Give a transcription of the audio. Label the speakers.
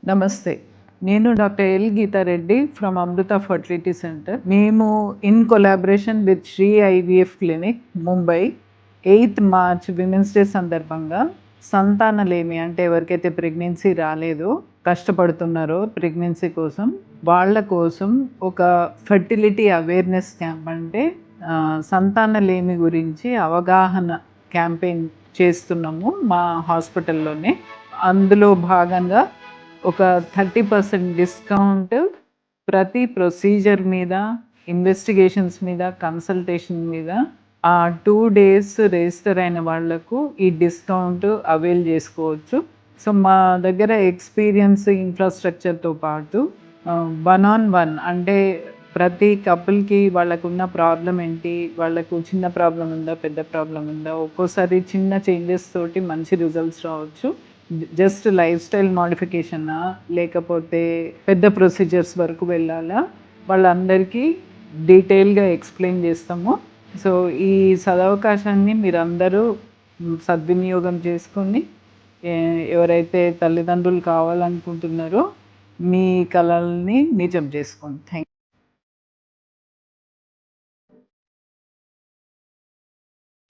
Speaker 1: నమస్తే. నేను doctor L. Geetha Reddy from Amrita fertility centre. మేము in collaboration with Sri IVF clinic Mumbai 8th March women's day సందర్భంగా సంతానలేమి అంటే ఎవరికైతే ప్రెగ్నెన్సీ రాలేదో, కష్టపడుతున్నారో ప్రెగ్నెన్సీ కోసం, వాళ్ళ కోసం ఒక ఫర్టిలిటీ అవేర్‌నెస్ క్యాంప్ అంటే సంతానలేమి గురించి అవగాహన క్యాంపెయిన్ చేస్తున్నాము మా హాస్పిటల్‌లోనే. అందులో భాగంగా ఒక 30% డిస్కౌంట్ ప్రతి ప్రొసీజర్ మీద, ఇన్వెస్టిగేషన్స్ మీద, కన్సల్టేషన్ మీద 2 days రిజిస్టర్ అయిన వాళ్లకు ఈ డిస్కౌంట్ అవైల్ చేసుకోవచ్చు. సో మా దగ్గర ఎక్స్పీరియన్స్ ఇన్ఫ్రాస్ట్రక్చర్తో పాటు 1-on-1 అంటే ప్రతి కపుల్కి వాళ్ళకున్న ప్రాబ్లం ఏంటి, వాళ్ళకు చిన్న ప్రాబ్లం ఉందా, పెద్ద ప్రాబ్లం ఉందా, ఒక్కోసారి చిన్న చేంజెస్ తోటి మంచి రిజల్ట్స్ రావచ్చు. జస్ట్ లైఫ్ స్టైల్ మోడిఫికేషనా, లేకపోతే పెద్ద ప్రొసీజర్స్ వరకు వెళ్ళాలా, వాళ్ళందరికీ డీటెయిల్గా ఎక్స్ప్లెయిన్ చేస్తాము. సో ఈ సదవకాశాన్ని మీరందరూ సద్వినియోగం చేసుకొని ఎవరైతే తల్లిదండ్రులు కావాలనుకుంటున్నారో మీ కలల్ని నిజం చేసుకోండి. థ్యాంక్